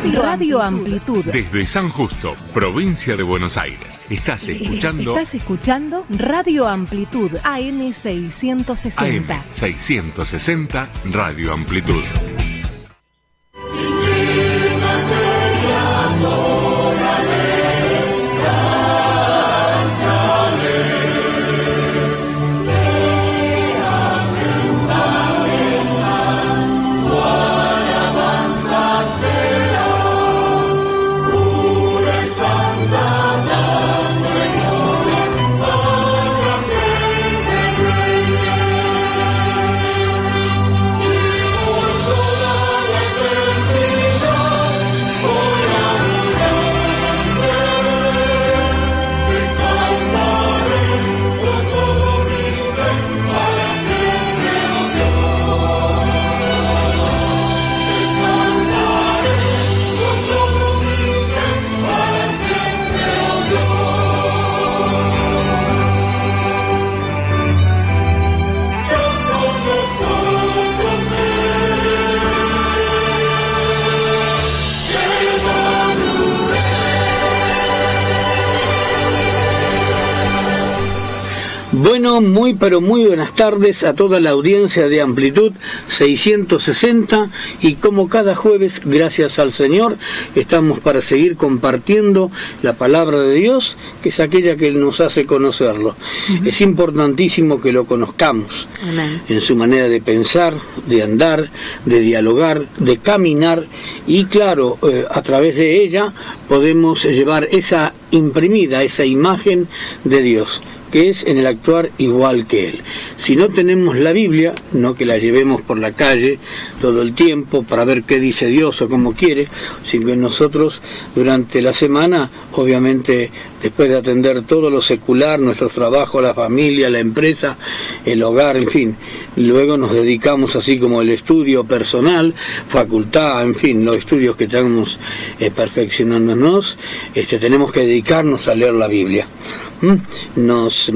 Radio Amplitud. Desde San Justo, provincia de Buenos Aires. Estás escuchando Radio Amplitud, AM 660. AM 660, Radio Amplitud. Bueno, muy buenas tardes a toda la audiencia de Amplitud 660 y como cada jueves, gracias al Señor, estamos para seguir compartiendo la palabra de Dios, que es aquella que nos hace conocerlo. Es importantísimo que lo conozcamos. Amén. En su manera de pensar, de andar, de dialogar, de caminar y claro, a través de ella podemos llevar esa imprimida, esa imagen de Dios, que es en el actuar igual que Él. Si no tenemos la Biblia, no que la llevemos por la calle todo el tiempo para ver qué dice Dios o cómo quiere, sino que nosotros durante la semana, obviamente después de atender todo lo secular, nuestro trabajo, la familia, la empresa, el hogar, en fin, luego nos dedicamos así como el estudio personal, facultad, en fin, los estudios que estamos perfeccionándonos, tenemos que dedicarnos a leer la Biblia. Nos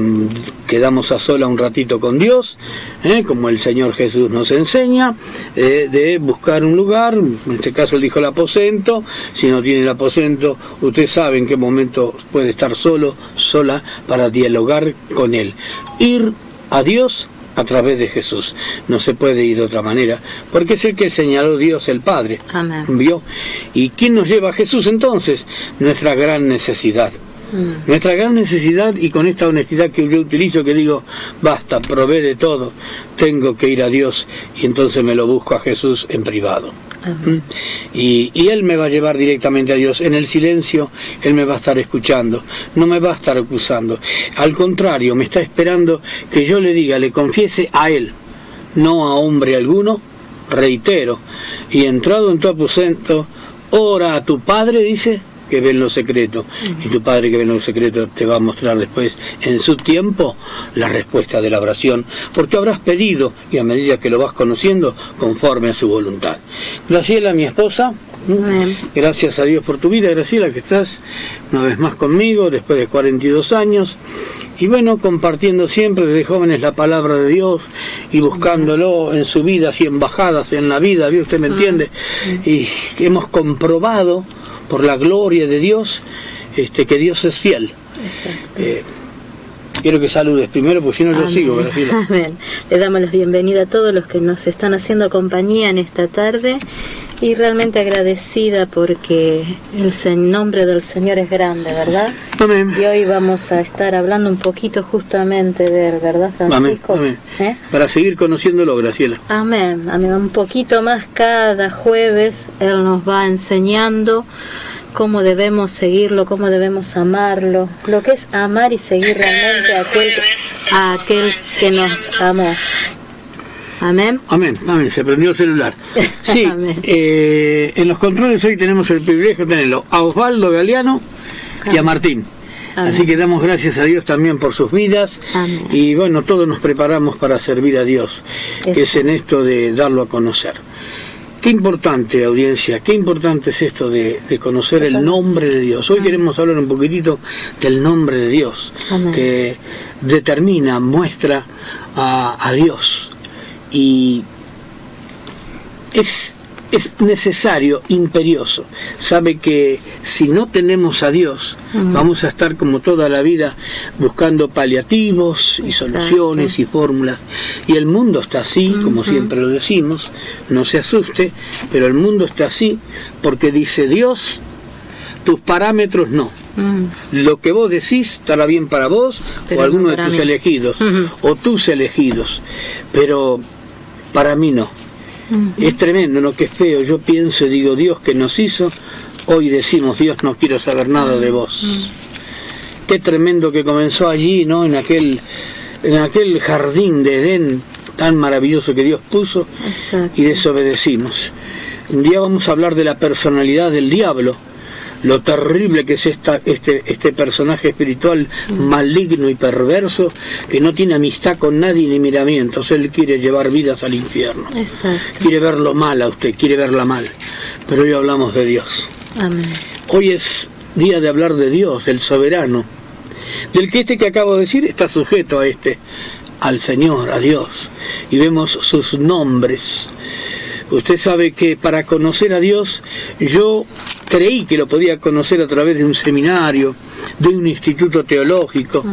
quedamos a sola un ratito con Dios, como el Señor Jesús nos enseña, de buscar un lugar, en este caso Él dijo el aposento. Si no tiene el aposento, usted sabe en qué momento puede estar solo, sola, para dialogar con Él. Ir a Dios a través de Jesús. No se puede ir de otra manera, porque es el que señaló Dios el Padre. Amén. ¿Vio? ¿Y quién nos lleva a Jesús entonces? Nuestra gran necesidad. Nuestra gran necesidad, y con esta honestidad que yo utilizo, que digo, basta, probé de todo, tengo que ir a Dios, y entonces me lo busco a Jesús en privado. Y Él me va a llevar directamente a Dios. En el silencio Él me va a estar escuchando, no me va a estar acusando, al contrario, me está esperando que yo le diga, le confiese a Él, no a hombre alguno. Reitero, y entrado en tu aposento, ora a tu Padre, dice, que ve en lo secreto, y tu Padre que ve en lo secreto te va a mostrar después en su tiempo la respuesta de la oración, porque habrás pedido, y a medida que lo vas conociendo, conforme a su voluntad. Graciela, mi esposa, gracias a Dios por tu vida, Graciela, que estás una vez más conmigo después de 42 años, y bueno, compartiendo siempre desde jóvenes la palabra de Dios y buscándolo en su vida, así en bajadas en la vida, ¿vio? ¿Usted me entiende? Y hemos comprobado por la gloria de Dios, que Dios es fiel. Exacto. Quiero que saludes primero, porque si no yo sigo, Graciela. Amén. Le damos la bienvenida a todos los que nos están haciendo compañía en esta tarde, y realmente agradecida porque el nombre del Señor es grande, ¿verdad? Amén. Y hoy vamos a estar hablando un poquito justamente de Él, ¿verdad, Francisco? Amén. Para seguir conociéndolo, Graciela. Amén. Amén. Un poquito más cada jueves Él nos va enseñando cómo debemos seguirlo, cómo debemos amarlo, lo que es amar y seguir realmente a aquel que nos amó. Amén. Amén, amén, se prendió el celular. Sí, en los controles hoy tenemos el privilegio de tenerlo a Osvaldo Galeano y a Martín. Amén. Así que damos gracias a Dios también por sus vidas. Amén. Y bueno, todos nos preparamos para servir a Dios, que es en esto de darlo a conocer. Qué importante, audiencia, qué importante es esto de conocer el nombre de Dios. Hoy queremos hablar un poquitito del nombre de Dios, Amén. que determina, muestra a Dios. Y es es necesario, imperioso. Sabe que si no tenemos a Dios, vamos a estar como toda la vida buscando paliativos y soluciones y fórmulas. Y el mundo está así, como siempre lo decimos, no se asuste, pero el mundo está así porque dice Dios, tus parámetros no. Lo que vos decís estará bien para vos, pero o alguno de tus elegidos, o tus elegidos, pero para mí no. Es tremendo, ¿no? Que feo. Yo pienso y digo, Dios que nos hizo, hoy decimos, Dios, no quiero saber nada de vos. Qué tremendo que comenzó allí, ¿no? En aquel jardín de Edén tan maravilloso que Dios puso. Exacto. Y desobedecimos. Un día vamos a hablar de la personalidad del diablo, lo terrible que es este personaje espiritual maligno y perverso, que no tiene amistad con nadie ni miramientos. Él quiere llevar vidas al infierno. Exacto. Quiere verlo mal a usted, quiere verla mal. Pero hoy hablamos de Dios. Amén. Hoy es día de hablar de Dios, del soberano, del que que acabo de decir está sujeto al Señor, a Dios. Y vemos sus nombres. Usted sabe que para conocer a Dios, yo creí que lo podía conocer a través de un seminario, de un instituto teológico,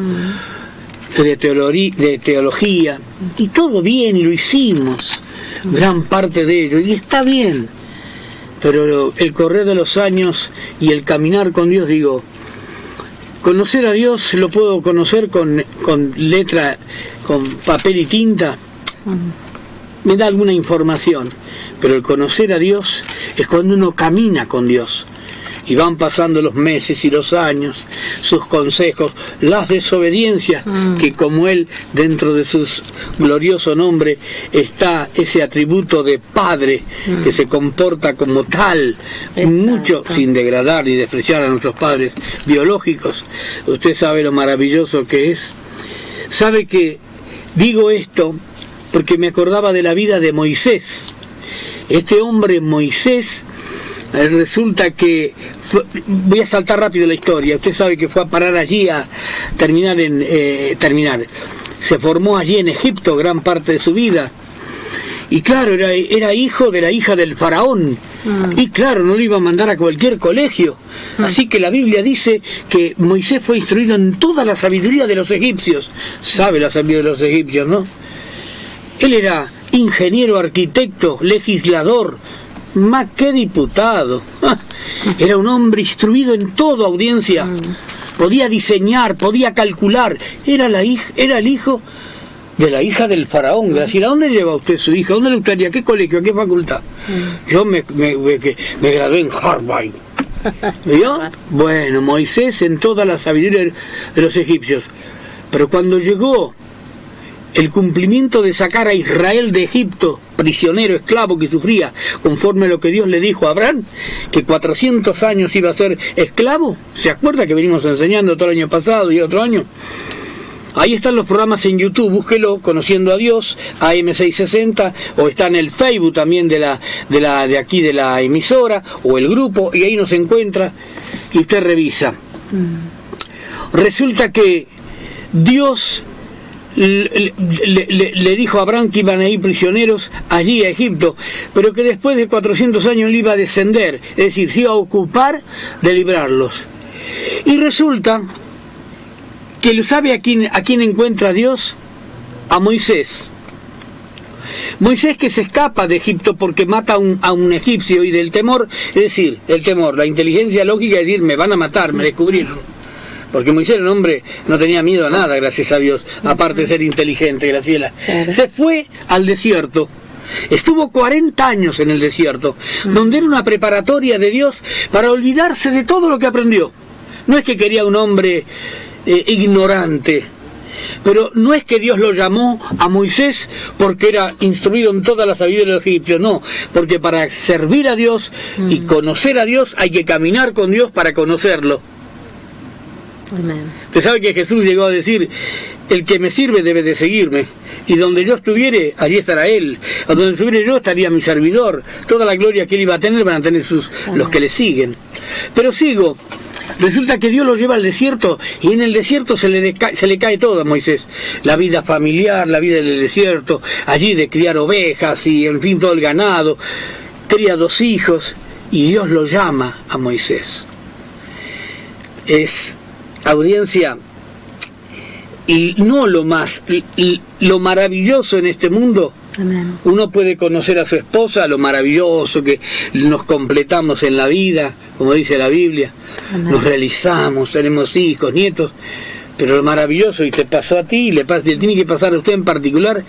de teología, y todo bien, y lo hicimos, gran parte de ello, y está bien, pero el correr de los años y el caminar con Dios, digo, conocer a Dios lo puedo conocer con letra, con papel y tinta, me da alguna información, pero el conocer a Dios es cuando uno camina con Dios y van pasando los meses y los años, sus consejos, las desobediencias, que como Él dentro de su glorioso nombre está ese atributo de Padre que se comporta como tal. Exacto. Mucho sin degradar ni despreciar a nuestros padres biológicos. Usted sabe lo maravilloso que es. Sabe que digo esto porque me acordaba de la vida de Moisés. Este hombre Moisés, resulta que voy a saltar rápido la historia. Usted sabe que fue a parar allí a terminar. Se formó allí en Egipto gran parte de su vida. Y claro, era hijo de la hija del faraón. Y claro, no lo iba a mandar a cualquier colegio. Así que la Biblia dice que Moisés fue instruido en toda la sabiduría de los egipcios. Sabe la sabiduría de los egipcios, ¿no? Él era ingeniero, arquitecto, legislador, más que diputado. Era un hombre instruido en todo, audiencia. Podía diseñar, podía calcular. Era el hijo de la hija del faraón. Graciela, ¿a dónde lleva usted su hija? ¿Dónde le gustaría? ¿A qué colegio? ¿A qué facultad? Yo me gradué en Harvard. ¿Vio? Bueno, Moisés en toda la sabiduría de los egipcios. Pero cuando llegó el cumplimiento de sacar a Israel de Egipto, prisionero, esclavo que sufría, conforme a lo que Dios le dijo a Abraham, que 400 años iba a ser esclavo. ¿Se acuerda que venimos enseñando todo el año pasado y otro año? Ahí están los programas en YouTube, búsquelo, Conociendo a Dios, AM660, o está en el Facebook también de aquí de la emisora, o el grupo, y ahí nos encuentra, y usted revisa. Resulta que Dios le dijo a Abraham que iban a ir prisioneros allí a Egipto, pero que después de 400 años él iba a descender, es decir, se iba a ocupar de librarlos. Y resulta que lo sabe a quién encuentra Dios, a Moisés. Moisés, que se escapa de Egipto porque mata a un egipcio, y del temor, es decir, el temor, la inteligencia lógica es decir, me van a matar, me descubrieron. Porque Moisés era un hombre, no tenía miedo a nada, gracias a Dios, aparte de ser inteligente, Graciela. Claro. Se fue al desierto, estuvo 40 años en el desierto, donde era una preparatoria de Dios para olvidarse de todo lo que aprendió. No es que quería un hombre ignorante, pero no es que Dios lo llamó a Moisés porque era instruido en toda la sabiduría de los egipcios, no, porque para servir a Dios y conocer a Dios hay que caminar con Dios para conocerlo. Amén. Usted sabe que Jesús llegó a decir, el que me sirve debe de seguirme, y donde yo estuviere, allí estará él, o donde estuviere yo estaría mi servidor. Toda la gloria que él iba a tener van a tener los que le siguen. Pero sigo, resulta que Dios lo lleva al desierto, y en el desierto se le cae todo a Moisés, la vida familiar, la vida del desierto, allí de criar ovejas y en fin todo el ganado. cría 2 hijos y Dios lo llama a Moisés. Es, audiencia, y no lo maravilloso en este mundo. Amén. Uno puede conocer a su esposa, lo maravilloso que nos completamos en la vida, como dice la Biblia. Amén. Nos realizamos, tenemos hijos, nietos, pero lo maravilloso, y te pasó a ti, y le tiene que pasar a usted en particular,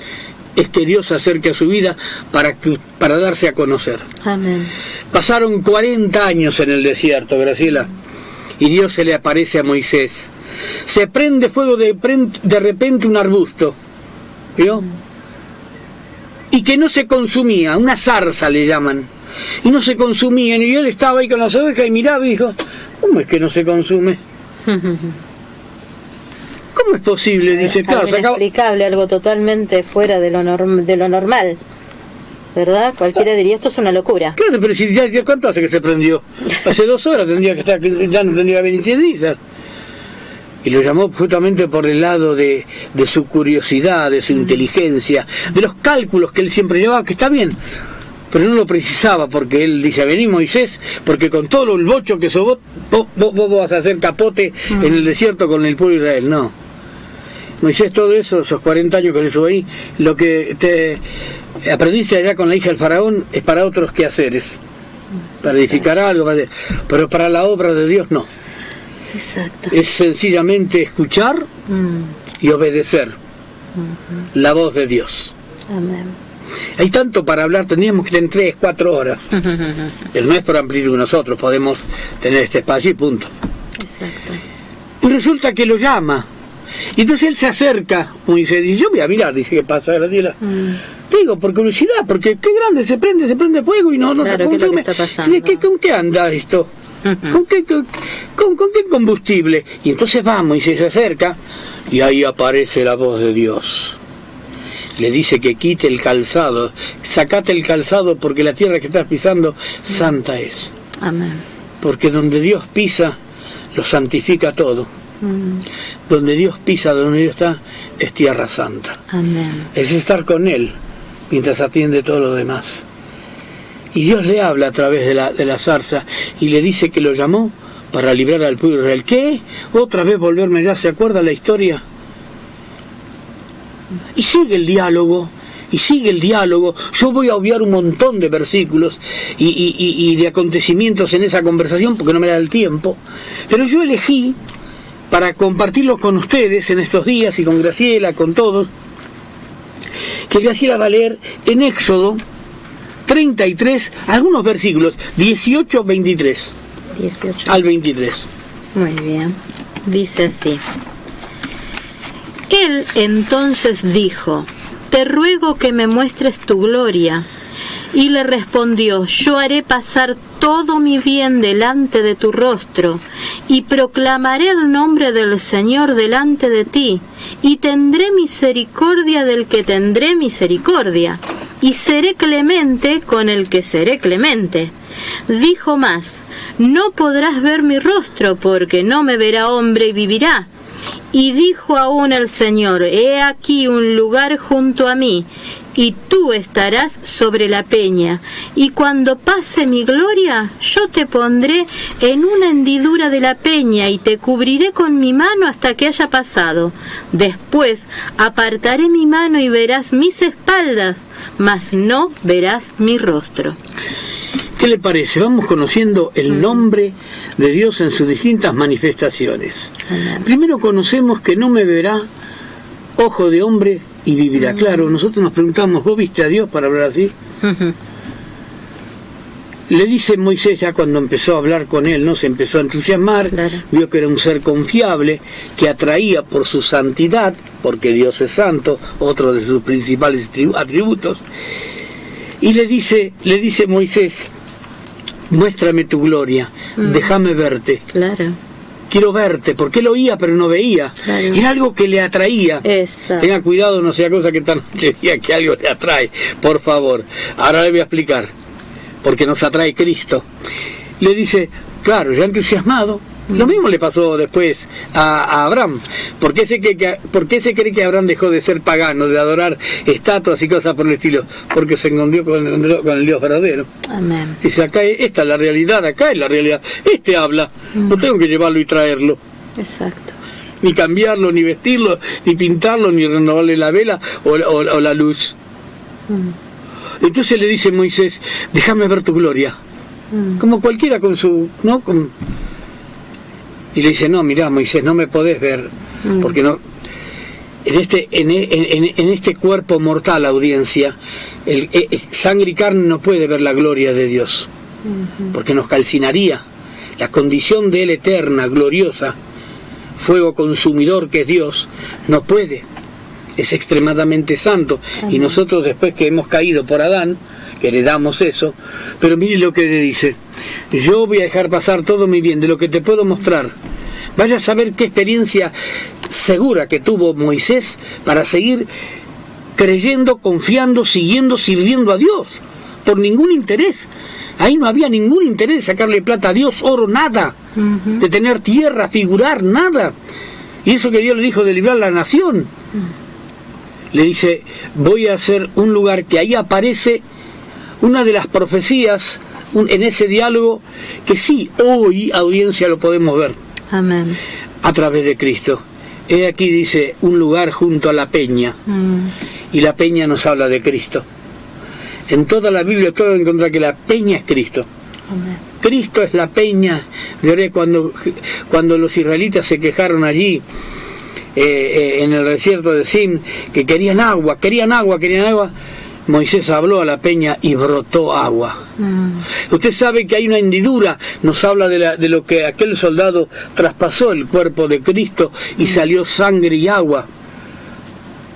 es que Dios se acerque a su vida para darse a conocer. Amén. Pasaron 40 años en el desierto, Graciela, y Dios se le aparece a Moisés. Se prende fuego de repente un arbusto, ¿vio? Y que no se consumía, una zarza le llaman, y no se consumían, y él estaba ahí con las ovejas y miraba y dijo, ¿cómo es que no se consume? ¿Cómo es posible? Dice, claro, algo inexplicable, algo totalmente fuera de lo normal, ¿verdad? Cualquiera diría, esto es una locura. Claro, pero si ya ¿cuánto hace que se prendió? Hace 2 horas tendría que estar, ya no tendría que haber incendios. Y lo llamó justamente por el lado de su curiosidad, de su inteligencia, de los cálculos que él siempre llevaba, que está bien, pero no lo precisaba, porque él dice, vení Moisés, porque con todo el bocho que sos vos vas a hacer capote en el desierto con el pueblo de Israel. No. Moisés, todo eso, esos 40 años que le estuvo ahí, lo que te aprendiste allá con la hija del faraón es para otros quehaceres, para edificar algo, pero para la obra de Dios no. Exacto. Es sencillamente escuchar y obedecer la voz de Dios. Amén. Hay tanto para hablar, tendríamos que tener 3, 4 horas. No es por amplitud, nosotros podemos tener este espacio y punto. Exacto. Y resulta que lo llama. Y entonces él se acerca, Moisés dice, yo voy a mirar, dice, ¿qué pasa, Graciela? Te digo, por curiosidad, porque qué grande se prende fuego y no claro, se consume. ¿qué es lo que está pasando? ¿Y con qué anda esto? ¿Con qué combustible? Y entonces vamos y se acerca y ahí aparece la voz de Dios. Le dice que quite el calzado, sacate el calzado porque la tierra que estás pisando santa es. Amén. Porque donde Dios pisa, lo santifica todo. Donde Dios pisa, donde Dios está, es tierra santa. Amén. Es estar con Él mientras atiende todo lo demás. Y Dios le habla a través de la zarza y le dice que lo llamó para librar al pueblo de Israel. ¿Qué? ¿Otra vez volverme ya? ¿Se acuerda la historia? Y sigue el diálogo, Yo voy a obviar un montón de versículos y de acontecimientos en esa conversación porque no me da el tiempo. Pero yo elegí para compartirlo con ustedes en estos días y con Graciela, con todos, que Graciela va a leer en Éxodo 33, algunos versículos, 18, 23. 18. Al 23. Muy bien. Dice así. Él entonces dijo, te ruego que me muestres tu gloria. Y le respondió, yo haré pasar todo mi bien delante de tu rostro, y proclamaré el nombre del Señor delante de ti, y tendré misericordia del que tendré misericordia, y seré clemente con el que seré clemente. Dijo más, no podrás ver mi rostro, porque no me verá hombre y vivirá. Y dijo aún el Señor, he aquí un lugar junto a mí, y tú estarás sobre la peña, y cuando pase mi gloria, yo te pondré en una hendidura de la peña, y te cubriré con mi mano hasta que haya pasado. Después apartaré mi mano y verás mis espaldas, mas no verás mi rostro. ¿Qué le parece? Vamos conociendo el nombre de Dios en sus distintas manifestaciones. Primero conocemos que no me verá ojo de hombre y vivirá. Claro, nosotros nos preguntamos, ¿vos viste a Dios para hablar así? Le dice Moisés, ya cuando empezó a hablar con él, ¿no? Se empezó a entusiasmar, claro. Vio que era un ser confiable, que atraía por su santidad, porque Dios es santo, otro de sus principales atributos. Y le dice Moisés, muéstrame tu gloria, déjame verte. Claro. Quiero verte, porque él oía pero no veía. Claro. Era algo que le atraía. Exacto. Tenga cuidado, no sea cosa que esta noche diga que algo le atrae, por favor. Ahora le voy a explicar, porque nos atrae Cristo. Le dice, claro, ya entusiasmado, Lo mismo le pasó después a Abraham. ¿Por qué se cree que Abraham dejó de ser pagano, de adorar estatuas y cosas por el estilo? Porque se encontró con el Dios verdadero. Amén. Dice, esta es la realidad, acá es la realidad. Habla, no tengo que llevarlo y traerlo. Exacto. Ni cambiarlo, ni vestirlo, ni pintarlo, ni renovarle la vela o la luz. Entonces le dice Moisés, déjame ver tu gloria. Como cualquiera con su... ¿no? Y le dice, no, mirá, Moisés, no me podés ver, porque no... En este cuerpo mortal, audiencia, sangre y carne no puede ver la gloria de Dios, porque nos calcinaría. La condición de Él eterna, gloriosa, fuego consumidor que es Dios, no puede. Es extremadamente santo. Y nosotros, después que hemos caído por Adán, que heredamos eso, pero mire lo que le dice, yo voy a dejar pasar todo mi bien, de lo que te puedo mostrar. Vaya a saber qué experiencia segura que tuvo Moisés para seguir creyendo, confiando, siguiendo, sirviendo a Dios, por ningún interés. Ahí no había ningún interés de sacarle plata a Dios, oro, nada, de tener tierra, figurar, nada. Y eso que Dios le dijo de librar la nación. Le dice, voy a hacer un lugar que ahí aparece una de las profecías en ese diálogo que sí, hoy, audiencia, lo podemos ver. Amén. A través de Cristo. Aquí dice, un lugar junto a la peña. Y la peña nos habla de Cristo. En toda la Biblia todo encuentra que la peña es Cristo. Amén. Cristo es la peña. Cuando los israelitas se quejaron allí, en el desierto de Sin, que querían agua, Moisés habló a la peña y brotó agua. Usted sabe que hay una hendidura, nos habla de lo que aquel soldado traspasó el cuerpo de Cristo y salió sangre y agua.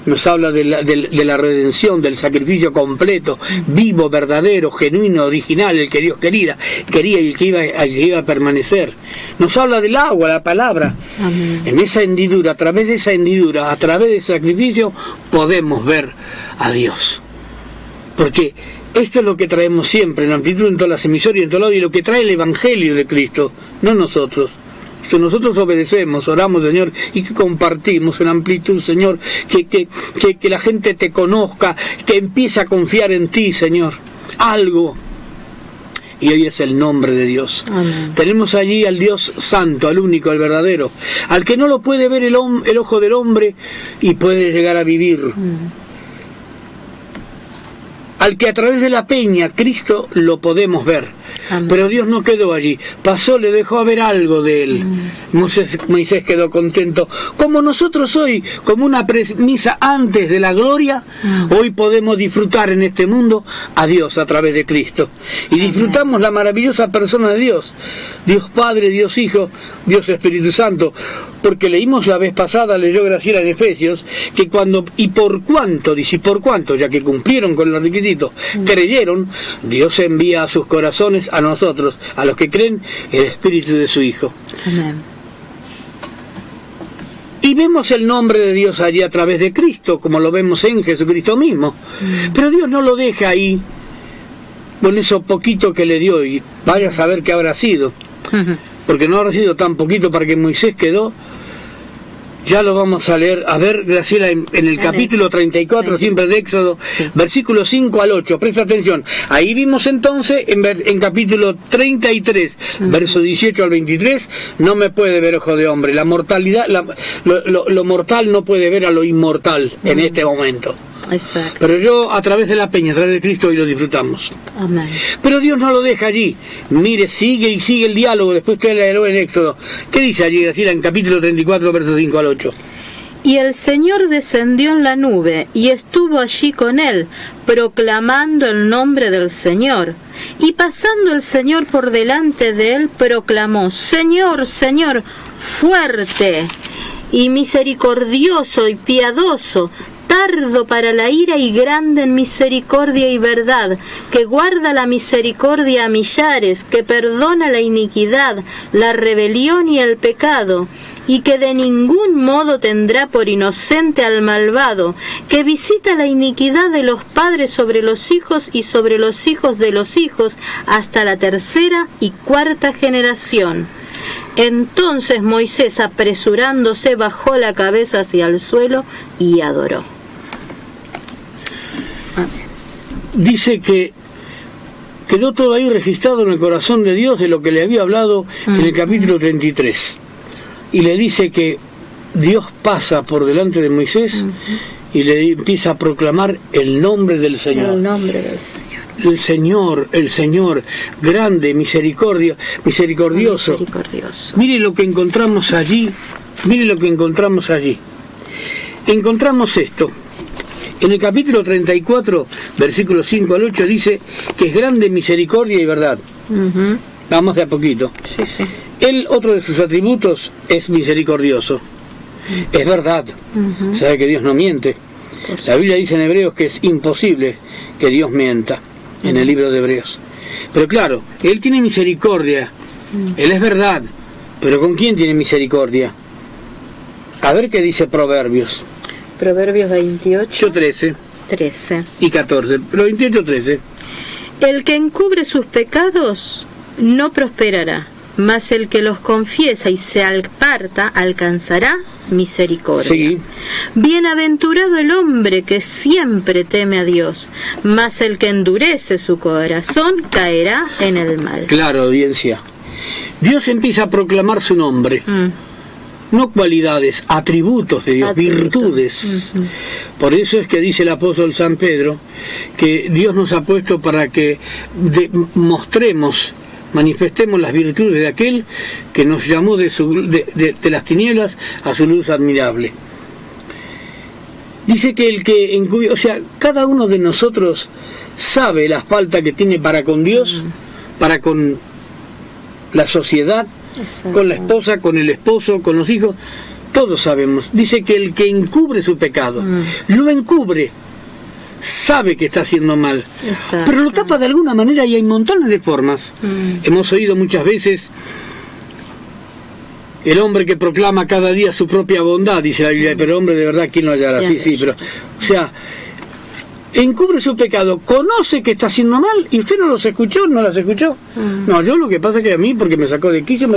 Nos habla de la redención, del sacrificio completo, vivo, verdadero, genuino, original, el que Dios quería y el que iba a permanecer. Nos habla del agua, la palabra. Amén. En esa hendidura, a través de esa hendidura, a través de ese sacrificio, podemos ver a Dios. Porque esto es lo que traemos siempre, en amplitud, en todas las emisoras y en todo lado, y lo que trae el Evangelio de Cristo, no nosotros. Que nosotros obedecemos, oramos, Señor, y que compartimos en amplitud, Señor, que la gente te conozca, que empiece a confiar en ti, Señor, algo. Y hoy es el nombre de Dios. Amén. Tenemos allí al Dios santo, al único, al verdadero, al que no lo puede ver el ojo del hombre y puede llegar a vivir. Al que a través de la peña, Cristo, lo podemos ver. Amén. Pero Dios no quedó allí, pasó, le dejó ver algo de él. Moisés quedó contento. Como nosotros hoy, como una premisa antes de la gloria, hoy podemos disfrutar en este mundo a Dios a través de Cristo. Y disfrutamos la maravillosa persona de Dios, Dios Padre, Dios Hijo, Dios Espíritu Santo. Porque leímos la vez pasada, leyó Graciela en Efesios, que cuando, y por cuanto, dice, y por cuanto, ya que cumplieron con los requisitos, creyeron, Dios envía a sus corazones, a nosotros, a los que creen, el Espíritu de su Hijo. Amén. Y vemos el nombre de Dios allí a través de Cristo, como lo vemos en Jesucristo mismo. Pero Dios no lo deja ahí, con eso poquito que le dio, y vaya a saber qué habrá sido. Porque no habrá sido tan poquito para que Moisés quedó. Ya lo vamos a leer. A ver, Graciela, en el capítulo 34, siempre de Éxodo, versículos 5 al 8. Presta atención. Ahí vimos entonces, en capítulo 33, verso 18 al 23, no me puede ver ojo de hombre. La mortalidad, lo mortal no puede ver a lo inmortal en este momento. Exacto. Pero yo, a través de la peña, a través de Cristo, hoy lo disfrutamos. Amén. Pero Dios no lo deja allí. Mire, sigue el diálogo. Después usted leerlo en Éxodo. ¿Qué dice allí, Graciela, en capítulo 34, versos 5 al 8? Y el Señor descendió en la nube y estuvo allí con él, proclamando el nombre del Señor. Y pasando el Señor por delante de él, proclamó: Señor, Señor, fuerte y misericordioso y piadoso, tardo para la ira y grande en misericordia y verdad, que guarda la misericordia a millares, que perdona la iniquidad, la rebelión y el pecado, y que de ningún modo tendrá por inocente al malvado, que visita la iniquidad de los padres sobre los hijos y sobre los hijos de los hijos, hasta la tercera y cuarta generación. Entonces Moisés, apresurándose, bajó la cabeza hacia el suelo y adoró. Dice que quedó todo ahí registrado en el corazón de Dios de lo que le había hablado en el capítulo 33. Y le dice que Dios pasa por delante de Moisés y le empieza a proclamar el nombre del Señor. El nombre del Señor. El Señor, grande, misericordioso. Misericordioso. Mire lo que encontramos allí. Encontramos esto. En el capítulo 34, versículos 5 al 8, dice que es grande misericordia y verdad. Vamos de a poquito. Sí, sí. Él, otro de sus atributos, es misericordioso. Es verdad. Sabe que Dios no miente. La Biblia dice en Hebreos que es imposible que Dios mienta, en el libro de Hebreos. Pero claro, Él tiene misericordia. Él es verdad. Pero ¿con quién tiene misericordia? A ver qué dice Proverbios. Proverbios 28, 13 y 14. Pero 28, 13. El que encubre sus pecados no prosperará, mas el que los confiesa y se aparta alcanzará misericordia. Sí. Bienaventurado el hombre que siempre teme a Dios, mas el que endurece su corazón caerá en el mal. Claro, audiencia. Dios empieza a proclamar su nombre. No cualidades, atributos de Dios, virtudes. Por eso es que dice el apóstol San Pedro que Dios nos ha puesto para que manifestemos las virtudes de aquel que nos llamó de las tinieblas a su luz admirable. Dice que el que o sea, cada uno de nosotros sabe la falta que tiene para con Dios, para con la sociedad, Exacto. Con la esposa, con el esposo, con los hijos, todos sabemos. Dice que el que encubre su pecado, lo encubre, sabe que está haciendo mal, Exacto. pero lo tapa de alguna manera y hay montones de formas. Hemos oído muchas veces el hombre que proclama cada día su propia bondad, dice la Biblia, pero hombre de verdad, ¿quién lo hallará? Sí, pero, o sea, encubre su pecado, conoce que está haciendo mal y usted no los escuchó, no las escuchó. No, yo lo que pasa es que a mí, porque me sacó de quicio,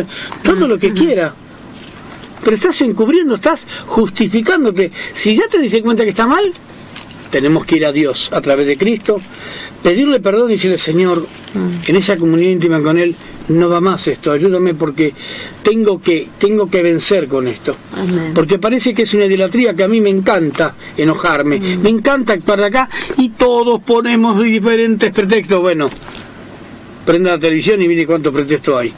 todo lo que quiera. Pero estás encubriendo, estás justificándote. Si ya te diste cuenta que está mal, tenemos que ir a Dios a través de Cristo, pedirle perdón y decirle: Señor, en esa comunión íntima con Él, no va más esto, ayúdame porque tengo que vencer con esto. Amén. Porque parece que es una idolatría que a mí me encanta enojarme, me encanta actuar de acá y todos ponemos diferentes pretextos. Bueno, prenda la televisión y mire cuántos pretextos hay.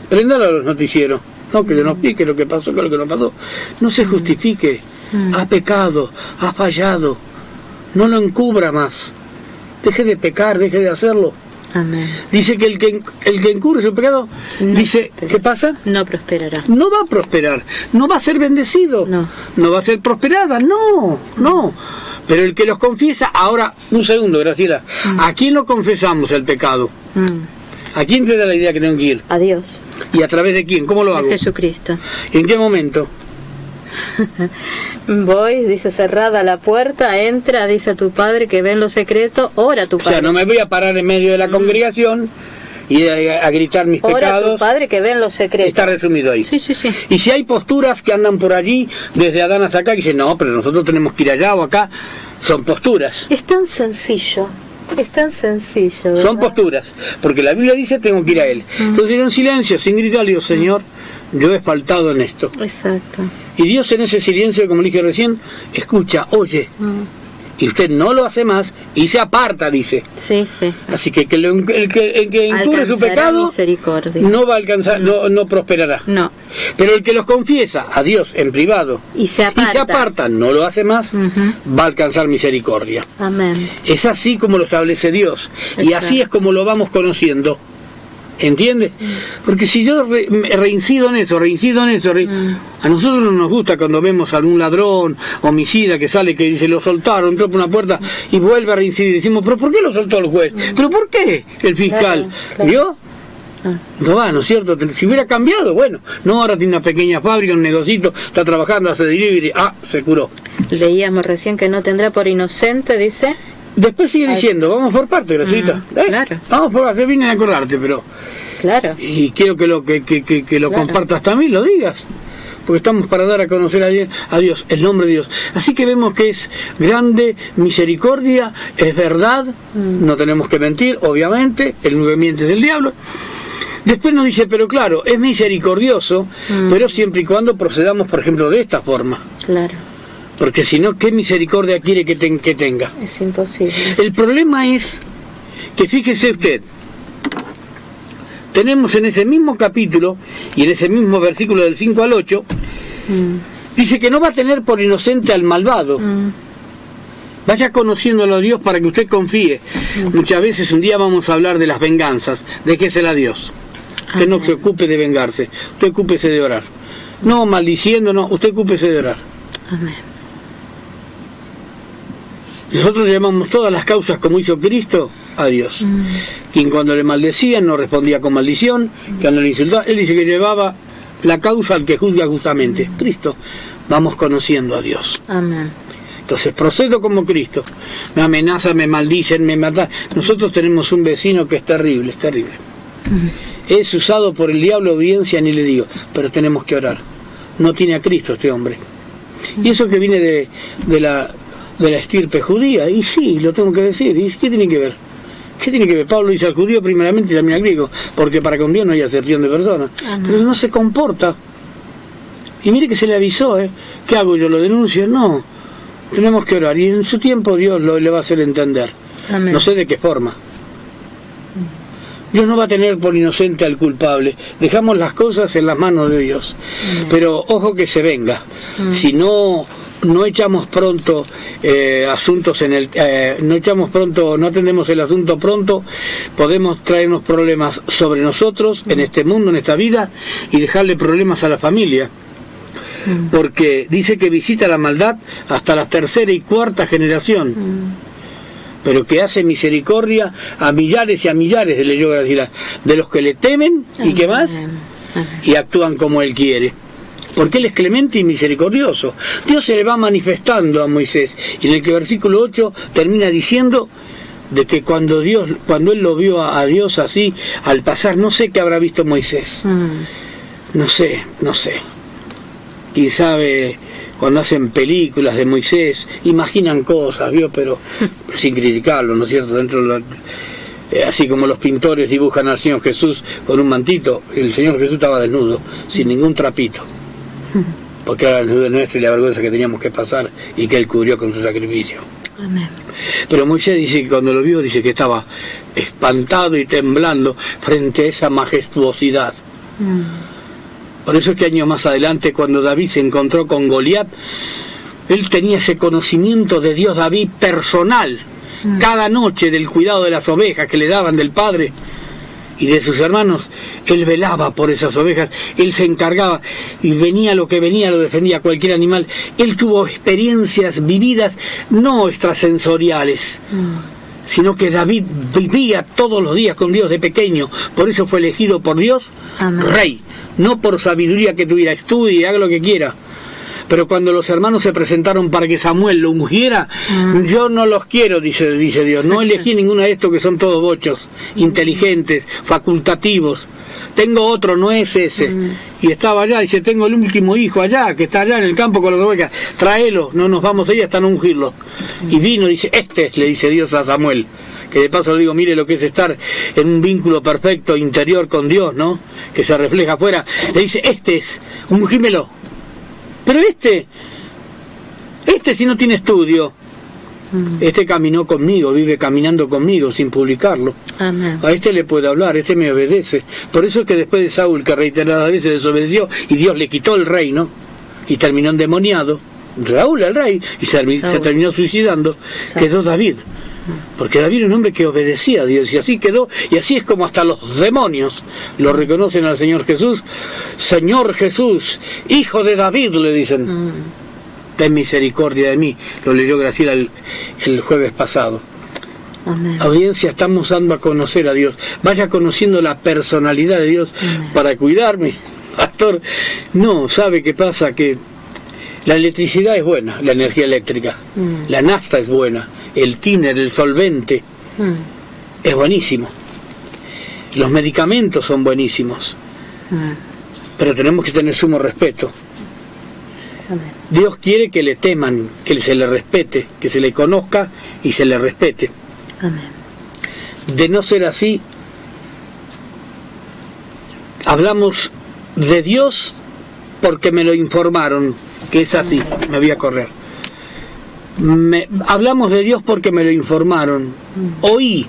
Préndalo a los noticieros, no que nos explique lo que pasó, que lo que no pasó. No se justifique, ha pecado, ha fallado, no lo encubra más. Deje de pecar, deje de hacerlo. Amén. Dice que el que encubre su pecado, dice, ¿qué pasa? No prosperará. No va a prosperar, no va a ser bendecido, no va a ser prosperada, no. Pero el que los confiesa, ahora, un segundo, Graciela, ¿a quién lo confesamos el pecado? ¿A quién te da la idea que tengo que ir? A Dios. ¿Y a través de quién? ¿Cómo lo hago? De Jesucristo. ¿En qué momento? Voy, dice, cerrada la puerta, entra, dice a tu padre que ve en lo secreto, ora a tu padre. O sea, no me voy a parar en medio de la congregación y a gritar mis ora pecados. a tu padre que ve en lo secreto. Está resumido ahí. Sí. Y si hay posturas que andan por allí, desde Adán hasta acá, que dicen, no, pero nosotros tenemos que ir allá o acá, son posturas. Es tan sencillo. ¿verdad? Son posturas, porque la Biblia dice tengo que ir a Él. Entonces en silencio, sin gritar, digo, Señor, yo he faltado en esto. Exacto. Y Dios en ese silencio, como dije recién, escucha, oye, y usted no lo hace más y se aparta, dice. Sí. Así que el que encubre su pecado no va a alcanzar, no prosperará. No. Pero el que los confiesa a Dios en privado y se aparta, no lo hace más, va a alcanzar misericordia. Amén. Es así como lo establece Dios. Exacto. Y así es como lo vamos conociendo. ¿Entiende? Porque si yo reincido en eso, a nosotros no nos gusta cuando vemos a algún ladrón, homicida que sale, que dice, lo soltaron, entró por una puerta y vuelve a reincidir. Decimos, ¿pero por qué lo soltó el juez? ¿Pero por qué el fiscal? Claro. ¿Vio? No va, ¿no es cierto? Si hubiera cambiado, bueno, no, ahora tiene una pequeña fábrica, un negocito, está trabajando, hace delivery, se curó. Leíamos recién que no tendrá por inocente, dice. Después sigue diciendo, vamos por parte, Gracita. Claro. Vamos por parte, vine a acordarte, pero Claro. Y quiero que lo Claro. compartas también, lo digas. Porque estamos para dar a conocer a Dios, el nombre de Dios. Así que vemos que es grande, misericordia, es verdad, no tenemos que mentir, obviamente, el único que miente es el diablo. Después nos dice, pero claro, es misericordioso, pero siempre y cuando procedamos, por ejemplo, de esta forma. Claro. Porque si no, ¿qué misericordia quiere que tenga? Es imposible. El problema es que, fíjese usted, tenemos en ese mismo capítulo y en ese mismo versículo del 5 al 8, dice que no va a tener por inocente al malvado. Vaya conociéndolo a Dios para que usted confíe. Muchas veces un día vamos a hablar de las venganzas, déjesela a Dios. Usted no se ocupe de vengarse, usted ocúpese de orar. No maldiciendo, no, usted ocúpese de orar. Amén. Nosotros llamamos todas las causas, como hizo Cristo, a Dios. Quien cuando le maldecían no respondía con maldición, cuando le insultaba, él dice que llevaba la causa al que juzga justamente. Cristo. Vamos conociendo a Dios. Amén. Entonces procedo como Cristo. Me amenazan, me maldicen, me matan. Nosotros tenemos un vecino que es terrible, es terrible. Es usado por el diablo, audiencia, ni le digo, pero tenemos que orar. No tiene a Cristo este hombre. Y eso que viene de la estirpe judía, y sí, lo tengo que decir. ¿Y qué tiene que ver? ¿Qué tiene que ver? Pablo dice al judío primeramente y también al griego, porque para con Dios no hay acepción de personas. Pero no se comporta. Y mire que se le avisó, ¿qué hago yo? ¿Lo denuncio? No. Tenemos que orar y en su tiempo Dios le va a hacer entender. Amén. No sé de qué forma. Dios no va a tener por inocente al culpable. Dejamos las cosas en las manos de Dios. Pero ojo que se venga. Si no echamos pronto asuntos no atendemos el asunto pronto, podemos traernos problemas sobre nosotros, en este mundo, en esta vida, y dejarle problemas a la familia. Porque dice que visita la maldad hasta la tercera y cuarta generación, pero que hace misericordia a millares y a millares, leyó Graciela, de los que le temen y que más, y actúan como Él quiere. Porque Él es clemente y misericordioso. Dios se le va manifestando a Moisés, y en el que versículo 8 termina diciendo de que cuando Él lo vio a Dios así, al pasar, no sé qué habrá visto Moisés. No sé. Y sabe, cuando hacen películas de Moisés, imaginan cosas, ¿vio? Pero sin criticarlo, ¿no es cierto? Así como los pintores dibujan al Señor Jesús con un mantito, el Señor Jesús estaba desnudo, sin ningún trapito. Porque era el desnudo nuestro y la vergüenza que teníamos que pasar y que Él cubrió con su sacrificio. Amén. Pero Moisés dice que cuando lo vio, dice que estaba espantado y temblando frente a esa majestuosidad. Por eso es que años más adelante, cuando David se encontró con Goliat, él tenía ese conocimiento de Dios David personal, cada noche del cuidado de las ovejas que le daban del padre y de sus hermanos. Él velaba por esas ovejas, él se encargaba, y venía lo que venía, lo defendía cualquier animal. Él tuvo experiencias vividas, no extrasensoriales, sino que David vivía todos los días con Dios de pequeño. Por eso fue elegido por Dios rey, no por sabiduría que tuviera, estudie, haga lo que quiera. Pero cuando los hermanos se presentaron para que Samuel lo ungiera, yo no los quiero, dice Dios, no elegí ninguno de estos que son todos bochos, inteligentes, facultativos. Tengo otro, no es ese. Y estaba allá, dice, tengo el último hijo allá, que está allá en el campo con las ovejas, tráelo, no nos vamos a ir hasta no ungirlo. Y vino, dice, le dice Dios a Samuel, que de paso le digo, mire lo que es estar en un vínculo perfecto interior con Dios, ¿no? Que se refleja afuera. Le dice, ungímelo. Pero este si no tiene estudio, caminó conmigo, vive caminando conmigo sin publicarlo. Amén. A le puede hablar, me obedece. Por eso es que después de Saúl, que reiteradas veces desobedeció, y Dios le quitó el reino, y terminó endemoniado, Saúl el rey, y se terminó suicidando, quedó David. Porque David era un hombre que obedecía a Dios, y así quedó, y así es como hasta los demonios lo reconocen al Señor Jesús. Señor Jesús, hijo de David, le dicen. Ten misericordia de mí, lo leyó Graciela el jueves pasado. Amén. Audiencia, estamos dando a conocer a Dios. Vaya conociendo la personalidad de Dios. Para cuidarme, pastor. No, ¿sabe qué pasa? Que la electricidad es buena, la energía eléctrica. La nafta es buena, el tiner, el solvente, es buenísimo. Los medicamentos son buenísimos, pero tenemos que tener sumo respeto. Amén. Dios quiere que le teman, que se le respete, que se le conozca y se le respete. Amén. De no ser así, hablamos de Dios porque me lo informaron, que es así. Me voy a correr. Hablamos de Dios porque me lo informaron. Oí,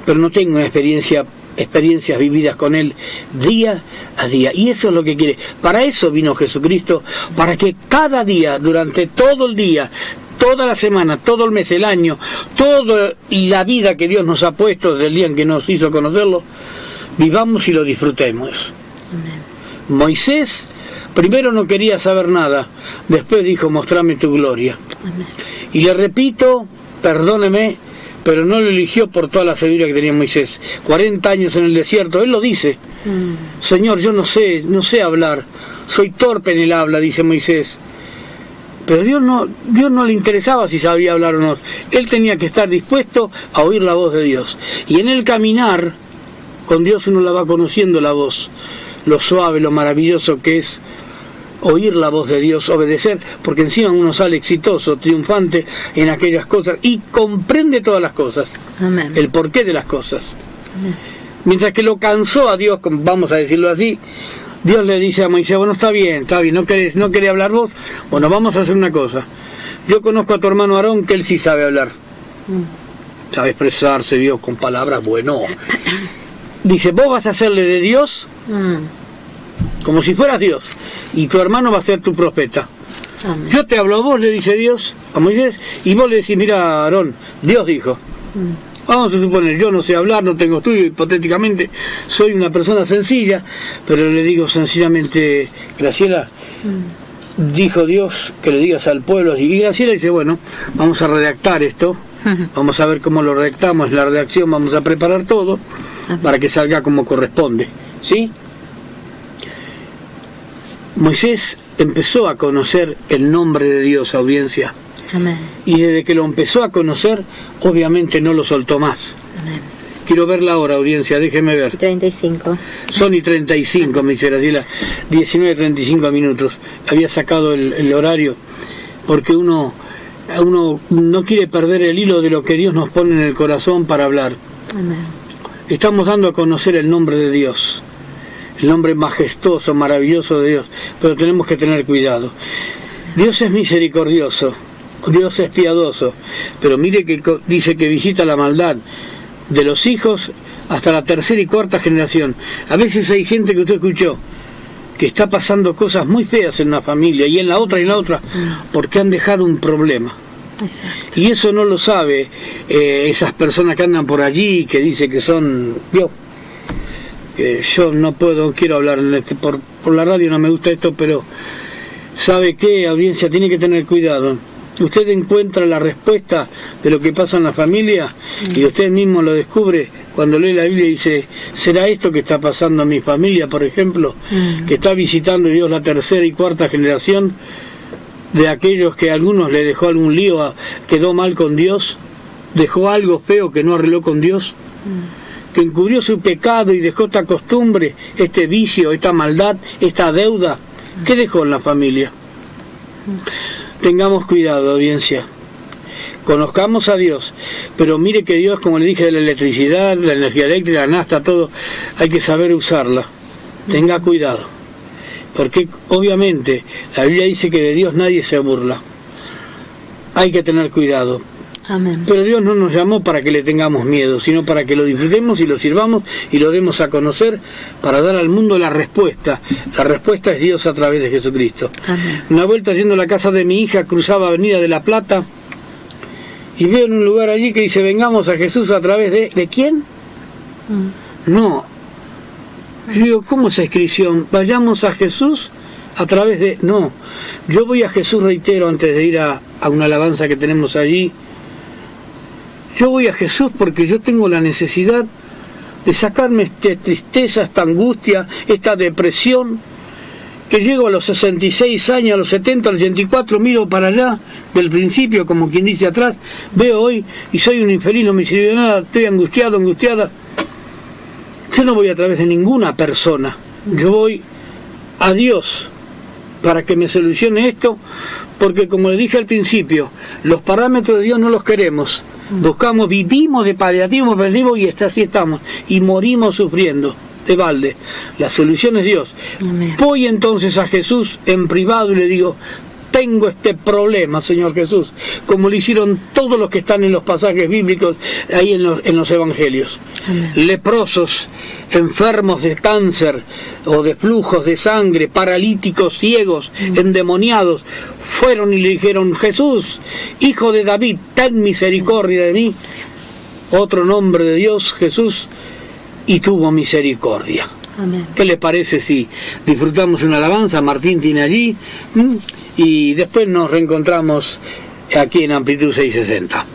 pero no tengo una experiencias vividas con Él día a día. Y eso es lo que quiere. Para eso vino Jesucristo, para que cada día, durante todo el día, toda la semana, todo el mes, el año, toda la vida que Dios nos ha puesto desde el día en que nos hizo conocerlo, vivamos y lo disfrutemos. Amén. Moisés primero no quería saber nada, después dijo, mostrame tu gloria. Amén. Y le repito, perdóneme, pero no lo eligió por toda la sabiduría que tenía Moisés. 40 años en el desierto, él lo dice. Señor, yo no sé hablar, soy torpe en el habla, dice Moisés. Pero Dios no le interesaba si sabía hablar o no. Él tenía que estar dispuesto a oír la voz de Dios. Y en el caminar con Dios uno la va conociendo la voz, lo suave, lo maravilloso que es oír la voz de Dios, obedecer, porque encima uno sale exitoso, triunfante en aquellas cosas y comprende todas las cosas. Amén. El porqué de las cosas. Amén. Mientras que lo cansó a Dios, vamos a decirlo así, Dios le dice a Moisés, bueno, está bien, no querés hablar vos, bueno, vamos a hacer una cosa. Yo conozco a tu hermano Aarón, que él sí sabe hablar. Sabe expresarse, Dios, con palabras, bueno. Dice, vos vas a hacerle de Dios como si fueras Dios, y tu hermano va a ser tu profeta. Amén. Yo te hablo a vos, le dice Dios a Moisés, y vos le decís, mira, Aarón, Dios dijo. Vamos a suponer, yo no sé hablar, no tengo estudio, hipotéticamente soy una persona sencilla, pero le digo sencillamente, Graciela, dijo Dios que le digas al pueblo así. Y Graciela dice, bueno, vamos a redactar esto, vamos a ver cómo lo redactamos, la redacción, vamos a preparar todo para que salga como corresponde, ¿sí? Moisés empezó a conocer el nombre de Dios, audiencia. Amén. Y desde que lo empezó a conocer, obviamente no lo soltó más. Amén. Quiero ver la hora, audiencia, déjeme ver. 35. Son y 35, me dice Graciela, 19:35 minutos. Había sacado el horario, porque uno no quiere perder el hilo de lo que Dios nos pone en el corazón para hablar. Amén. Estamos dando a conocer el nombre de Dios, el nombre majestuoso, maravilloso de Dios, pero tenemos que tener cuidado. Dios es misericordioso, Dios es piadoso, pero mire que dice que visita la maldad de los hijos hasta la tercera y cuarta generación. A veces hay gente que usted escuchó que está pasando cosas muy feas en una familia y en la otra porque han dejado un problema. Exacto. Y eso no lo sabe esas personas que andan por allí, que dicen que son... yo no quiero hablar por la radio, no me gusta esto, pero ¿sabe qué, audiencia? Tiene que tener cuidado. Usted encuentra la respuesta de lo que pasa en la familia y usted mismo lo descubre cuando lee la Biblia y dice, ¿será esto que está pasando en mi familia, por ejemplo? Que está visitando Dios la tercera y cuarta generación de aquellos que a algunos le dejó algún lío, quedó mal con Dios, dejó algo feo que no arregló con Dios, que encubrió su pecado y dejó esta costumbre, este vicio, esta maldad, esta deuda. ¿Qué dejó en la familia? Tengamos cuidado, audiencia. Conozcamos a Dios, pero mire que Dios, como le dije, de la electricidad, la energía eléctrica, la nafta, todo, hay que saber usarla. Tenga cuidado, porque obviamente la Biblia dice que de Dios nadie se burla. Hay que tener cuidado. Amén. Pero Dios no nos llamó para que le tengamos miedo, sino para que lo disfrutemos y lo sirvamos y lo demos a conocer, para dar al mundo la respuesta. La respuesta es Dios a través de Jesucristo. Amén. Una vuelta yendo a la casa de mi hija, cruzaba Avenida de la Plata y veo en un lugar allí que dice, vengamos a Jesús a través ¿de quién? No. Yo digo, ¿cómo esa inscripción? Vayamos a Jesús a través de... No. Yo voy a Jesús, reitero, antes de ir a una alabanza que tenemos allí. Yo voy a Jesús porque yo tengo la necesidad de sacarme esta tristeza, esta angustia, esta depresión, que llego a los 66 años, a los 70, a los 84, miro para allá, del principio, como quien dice atrás, veo hoy y soy un infeliz, no me sirve de nada, estoy angustiado, angustiada. Yo no voy a través de ninguna persona, yo voy a Dios para que me solucione esto, porque como le dije al principio, los parámetros de Dios no los queremos. Buscamos, vivimos de paliativo y así estamos, y morimos sufriendo de balde. La solución es Dios. Amén. Voy entonces a Jesús en privado y le digo: tengo este problema, Señor Jesús, como lo hicieron todos los que están en los pasajes bíblicos, ahí en los evangelios. Amén. Leprosos, enfermos de cáncer o de flujos de sangre, paralíticos, ciegos, endemoniados, fueron y le dijeron: Jesús, Hijo de David, ten misericordia de mí. Otro nombre de Dios, Jesús, y tuvo misericordia. Amén. ¿Qué le parece si disfrutamos una alabanza? Martín tiene allí, y después nos reencontramos aquí en Amplitud 660.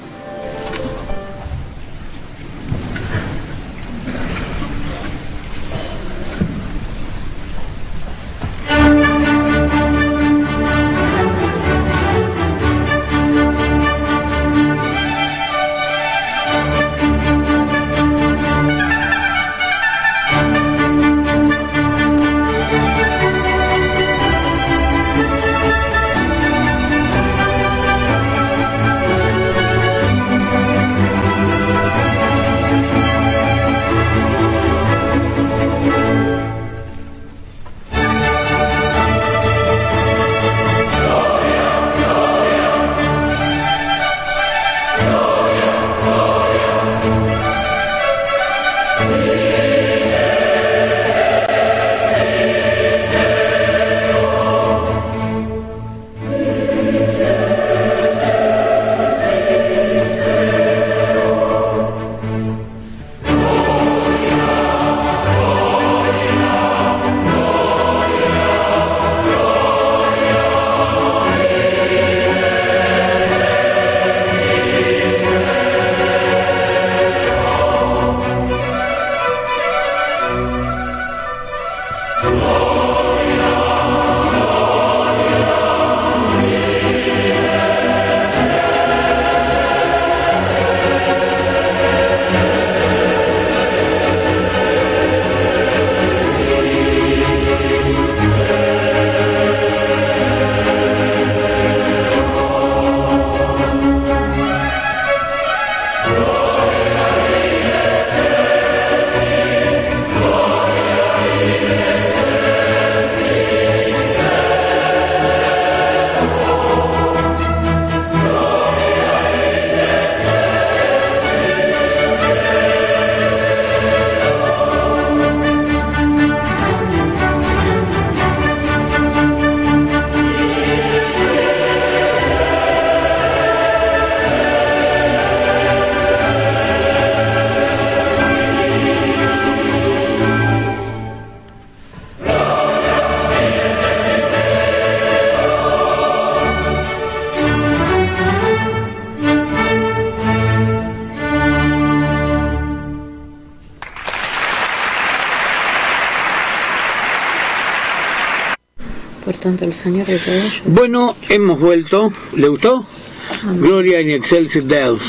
Tanto el Señor de todo ello. Bueno, hemos vuelto. ¿Le gustó? Amén. Gloria in excelsis Deus.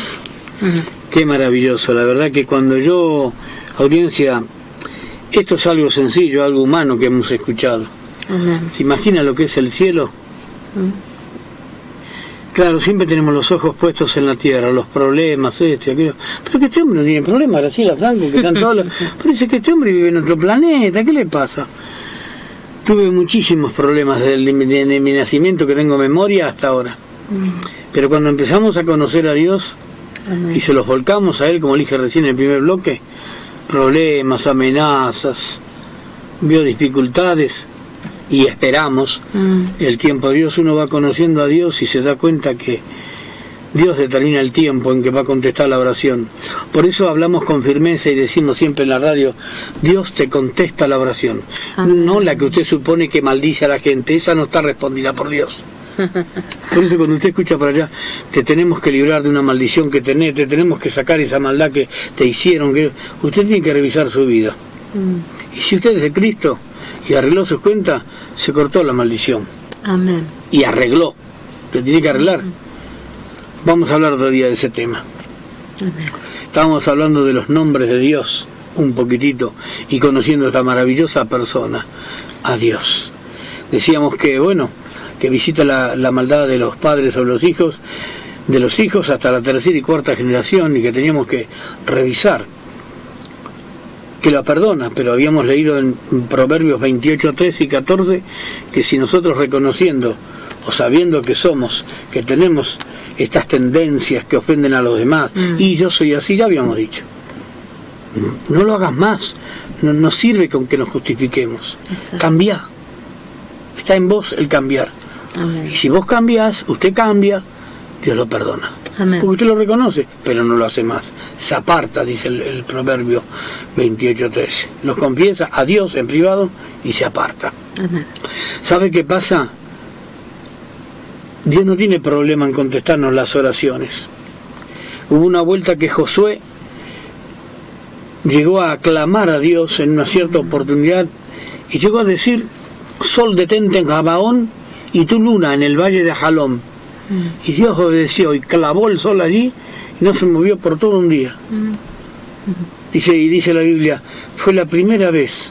Amén. Qué maravilloso. La verdad que cuando yo, audiencia, esto es algo sencillo, algo humano que hemos escuchado. Amén. ¿Se imagina lo que es el cielo? Claro, siempre tenemos los ojos puestos en la tierra, los problemas, esto y aquello. Pero que este hombre no tiene problemas, Graciela Franco, que están todos parece que este hombre vive en otro planeta. ¿Qué le pasa? Tuve muchísimos problemas desde mi nacimiento, que tengo memoria, hasta ahora. Pero cuando empezamos a conocer a Dios, Amén. y se los volcamos a Él, como dije recién en el primer bloque, problemas, amenazas, vio dificultades, y esperamos el tiempo de Dios, uno va conociendo a Dios y se da cuenta que Dios determina el tiempo en que va a contestar la oración. Por eso hablamos con firmeza y decimos siempre en la radio: Dios te contesta la oración. Amén. No la que usted supone que maldice a la gente, esa no está respondida por Dios. Por eso cuando usted escucha por allá: te tenemos que librar de una maldición que tenés, te tenemos que sacar esa maldad que te hicieron, que usted tiene que revisar su vida. Y si usted es de Cristo y arregló sus cuentas, se cortó la maldición. Amén. Y arregló, te tiene que arreglar. Vamos a hablar otro día de ese tema. Amén. Estábamos hablando de los nombres de Dios. un poquitito y conociendo a esta maravillosa persona, a Dios. Decíamos que, bueno, que visita la maldad de los padres sobre los hijos, de los hijos hasta la tercera y cuarta generación, y que teníamos que revisar, que la perdona, pero habíamos leído en Proverbios 28, 13 y 14, que si nosotros reconociendo o sabiendo que somos, que tenemos estas tendencias que ofenden a los demás, y yo soy así, ya habíamos dicho, no lo hagas más, no sirve con que nos justifiquemos. Exacto. Cambia, está en vos el cambiar. Amén. Y si vos cambiás, usted cambia, Dios lo perdona. Amén. Porque usted lo reconoce, pero no lo hace más, se aparta, dice el Proverbio 28:13, lo confiesa a Dios en privado y se aparta. Amén. ¿Sabe qué pasa? Dios no tiene problema en contestarnos las oraciones. Hubo una vuelta que Josué llegó a clamar a Dios en una cierta oportunidad y llegó a decir: sol detente en Gabaón y tu luna en el valle de Ajalón. Y Dios obedeció y clavó el sol allí y no se movió por todo un día. Dice la Biblia, fue la primera vez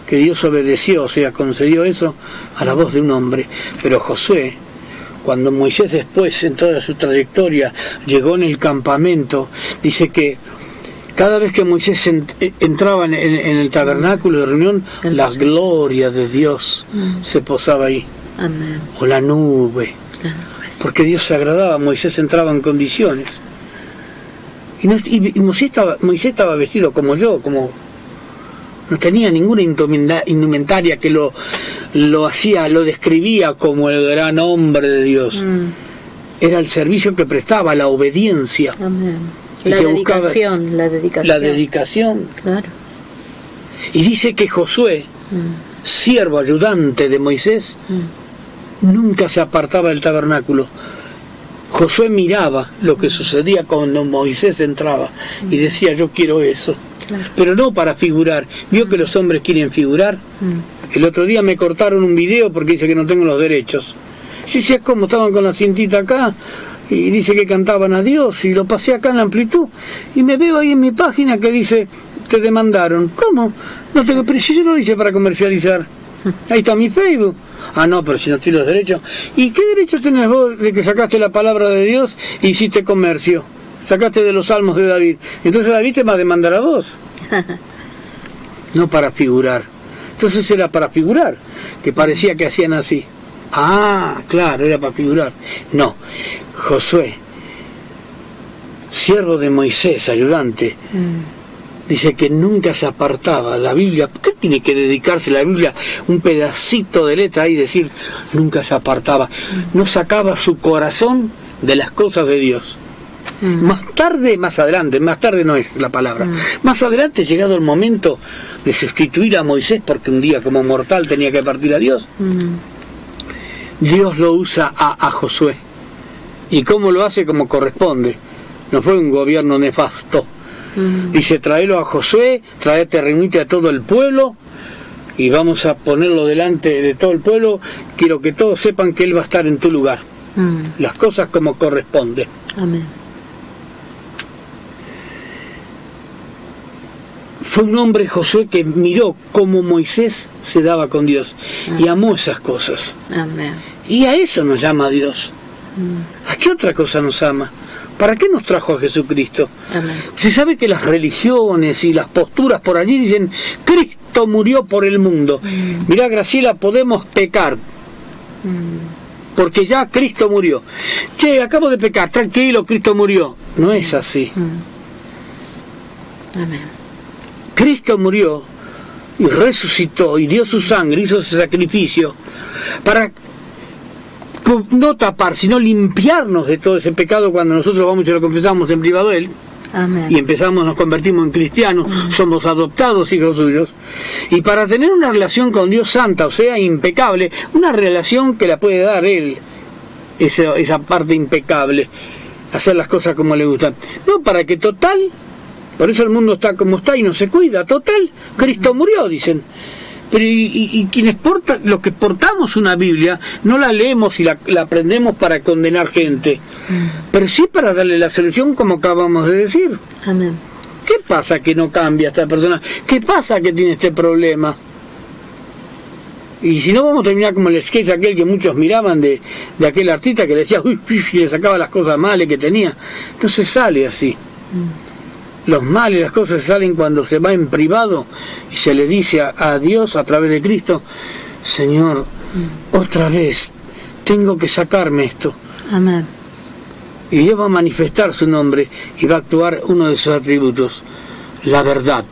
que Dios obedeció, o sea, concedió eso a la voz de un hombre. Pero Josué, cuando Moisés después en toda su trayectoria llegó en el campamento, dice que cada vez que Moisés entraba en el tabernáculo de reunión, la gloria de Dios se posaba ahí. Amén. O la nube. Porque Dios se agradaba, Moisés entraba en condiciones. Y Moisés estaba vestido como yo, como no tenía ninguna indumentaria que lo describía como el gran hombre de Dios. Era el servicio que prestaba, la obediencia. Amén. La dedicación. Claro. Y dice que Josué, siervo ayudante de Moisés, nunca se apartaba del tabernáculo. Josué miraba lo que sucedía cuando Moisés entraba y decía: yo quiero eso. Claro. Pero no para figurar. ¿Vio que los hombres quieren figurar? El otro día me cortaron un video porque dice que no tengo los derechos. Yo decía, ¿cómo? Estaban con la cintita acá y dice que cantaban a Dios, y lo pasé acá en Amplitud y me veo ahí en mi página que dice: te demandaron. ¿Cómo? No tengo, pero si yo lo hice para comercializar. Ahí está mi Facebook. Ah, no, pero si no tienes los derechos. ¿Y qué derechos tenés vos de que sacaste la palabra de Dios e hiciste comercio? Sacaste de los salmos de David. Entonces David te va a demandar a vos. No para figurar. Entonces era para figurar, que parecía que hacían así. Ah, claro, era para figurar. No, Josué, siervo de Moisés, ayudante, dice que nunca se apartaba. La Biblia, ¿por qué tiene que dedicarse la Biblia un pedacito de letra ahí y decir nunca se apartaba? No sacaba su corazón de las cosas de Dios. Más tarde no es la palabra. Más adelante, llegado el momento de sustituir a Moisés, porque un día como mortal tenía que partir a Dios, Dios lo usa a Josué. ¿Y cómo lo hace? Como corresponde. No fue un gobierno nefasto. Dice: traelo a Josué, reunite a todo el pueblo y vamos a ponerlo delante de todo el pueblo. Quiero que todos sepan que él va a estar en tu lugar. Las cosas como corresponde. Amén. Fue un hombre, Josué, que miró cómo Moisés se daba con Dios y amó esas cosas. Amén. Y a eso nos llama Dios. ¿A qué otra cosa nos ama? ¿Para qué nos trajo a Jesucristo? Amén. Se sabe que las religiones y las posturas por allí dicen: Cristo murió por el mundo. Mirá, Graciela, podemos pecar porque ya Cristo murió. Che, acabo de pecar, tranquilo, Cristo murió. No es así. Amén. Cristo murió y resucitó y dio su sangre, hizo ese sacrificio para no tapar, sino limpiarnos de todo ese pecado cuando nosotros vamos y lo confesamos en privado a Él. Amén. Y nos convertimos en cristianos, somos adoptados hijos suyos, y para tener una relación con Dios santa, o sea, impecable, una relación que la puede dar Él, esa parte impecable, hacer las cosas como le gustan, no para que total, por eso el mundo está como está y no se cuida, total, Cristo murió, dicen. Pero y quienes los que portamos una Biblia, no la leemos y la aprendemos para condenar gente, pero sí para darle la solución, como acabamos de decir. Amén. ¿qué pasa que no cambia esta persona? ¿Qué pasa que tiene este problema? Y si no, vamos a terminar como el sketch aquel que muchos miraban de aquel artista que le decía, uy, y le sacaba las cosas males que tenía. Entonces sale así. Los males, las cosas salen cuando se va en privado y se le dice a Dios a través de Cristo, Señor, otra vez tengo que sacarme esto. Amén. Y Dios va a manifestar su nombre y va a actuar uno de sus atributos, la verdad,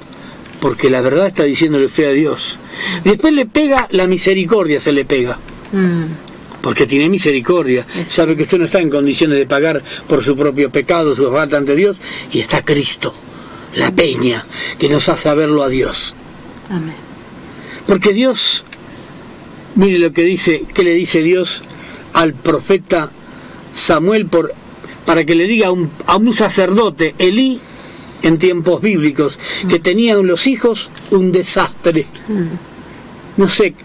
porque la verdad está diciéndole usted a Dios. Después le pega la misericordia, se le pega, porque tiene misericordia, sabe que usted no está en condiciones de pagar por su propio pecado, su falta ante Dios, y está Cristo, la peña, que nos hace verlo a Dios. Amén. Porque Dios, mire lo que dice, que le dice Dios al profeta Samuel para que le diga a un sacerdote, Elí, en tiempos bíblicos, que tenían los hijos un desastre. No sé,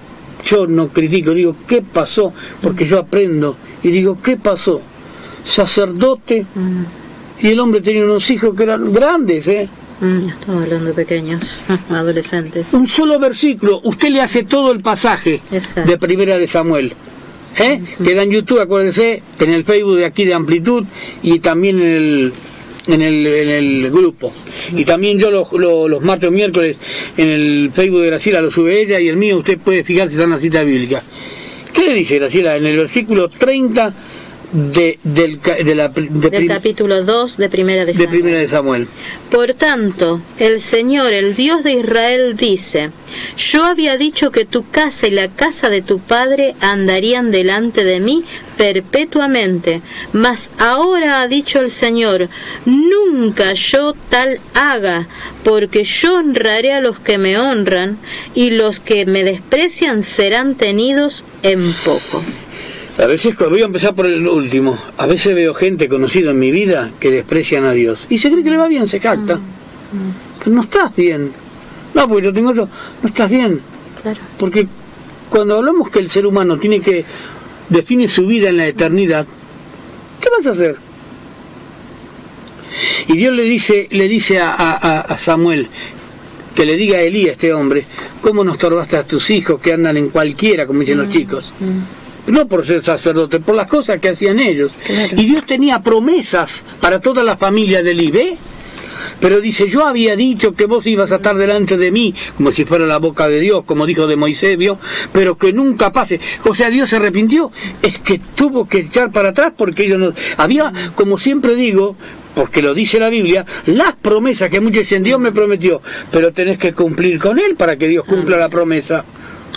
yo no critico, digo, ¿qué pasó? Porque yo aprendo y digo, ¿qué pasó? Sacerdote, y el hombre tenía unos hijos que eran grandes, Estamos hablando de pequeños, adolescentes. Un solo versículo, usted le hace todo el pasaje de Primera de Samuel. Queda en YouTube, acuérdense, en el Facebook de aquí de Amplitud y también en el grupo. Y también yo los martes o miércoles en el Facebook de Graciela lo sube ella y el mío usted puede fijarse si está en la cita bíblica. ¿Qué le dice Graciela? En el versículo 30 del capítulo 2 de Primera de Samuel. Por tanto, el Señor, el Dios de Israel, dice: Yo había dicho que tu casa y la casa de tu padre andarían delante de mí perpetuamente, mas ahora ha dicho el Señor: nunca yo tal haga, porque yo honraré a los que me honran, y los que me desprecian serán tenidos en poco. A veces, voy a empezar por el último, a veces veo gente conocida en mi vida que desprecian a Dios y se cree que le va bien, se jacta. Pero no estás bien. No, porque yo tengo otro, no estás bien. Claro. Porque cuando hablamos que el ser humano tiene que define su vida en la eternidad, ¿qué vas a hacer? Y Dios le dice a Samuel, que le diga a Elí, a este hombre, ¿cómo nos torbaste a tus hijos que andan en cualquiera, como dicen los chicos? No por ser sacerdote, por las cosas que hacían ellos. Claro. Y Dios tenía promesas para toda la familia de Elí, ¿ve? Pero dice, yo había dicho que vos ibas a estar delante de mí, como si fuera la boca de Dios, como dijo de Moisés, ¿vio? Pero que nunca pase. O sea, Dios se arrepintió, es que tuvo que echar para atrás porque ellos no... Había, como siempre digo, porque lo dice la Biblia, las promesas que muchos dicen, Dios me prometió, pero tenés que cumplir con Él para que Dios cumpla la promesa.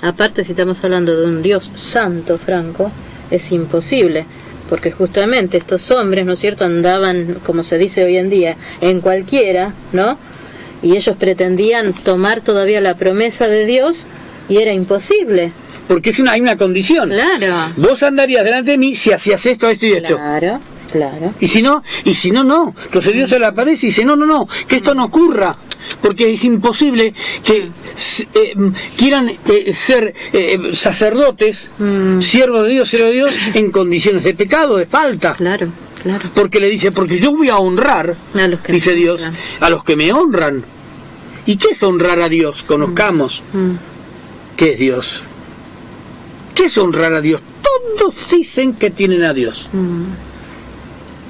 Aparte, si estamos hablando de un Dios santo, Franco, es imposible, porque justamente estos hombres, ¿no es cierto?, andaban, como se dice hoy en día, en cualquiera, ¿no? Y ellos pretendían tomar todavía la promesa de Dios y era imposible. Porque hay una condición. Claro. Vos andarías delante de mí si hacías esto, esto y esto. Claro, claro. Y si no, no. Entonces Dios se le aparece y dice, no, que esto no ocurra. Porque es imposible que quieran ser sacerdotes, siervos de Dios, en condiciones de pecado, de falta. Claro, claro. Porque le dice, porque yo voy a honrar, a los que dice Dios, a los que me honran. ¿Y qué es honrar a Dios? Conozcamos. ¿Qué es Dios? ¿Qué es honrar a Dios? Todos dicen que tienen a Dios.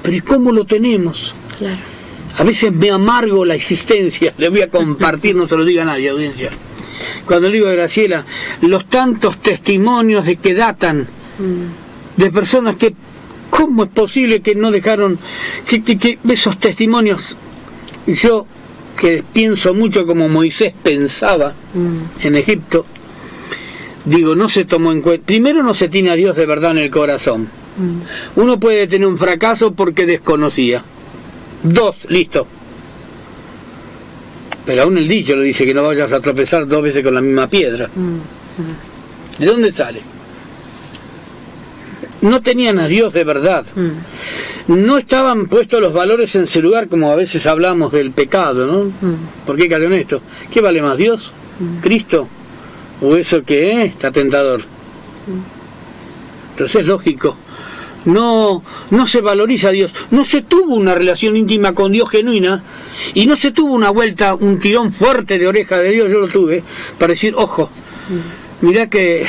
Pero ¿y cómo lo tenemos? Claro. A veces me amargo la existencia, le voy a compartir, no se lo diga a nadie, audiencia. Cuando le digo a Graciela, los tantos testimonios de que datan, de personas que, ¿cómo es posible que no dejaron, que esos testimonios, yo que pienso mucho como Moisés pensaba en Egipto, digo, no se tomó en cuenta, primero no se tiene a Dios de verdad en el corazón. Uno puede tener un fracaso porque desconocía. 2, listo. Pero aún el dicho lo dice, que no vayas a tropezar 2 veces con la misma piedra. ¿De dónde sale? No tenían a Dios de verdad. No estaban puestos los valores en su lugar, como a veces hablamos del pecado, ¿no? ¿Por qué cayó en esto? ¿Qué vale más, Dios? ¿Cristo? ¿O eso que está tentador? Entonces es lógico. no se valoriza a Dios, no se tuvo una relación íntima con Dios genuina, y no se tuvo una vuelta, un tirón fuerte de oreja de Dios. Yo lo tuve, para decir, ojo, mirá que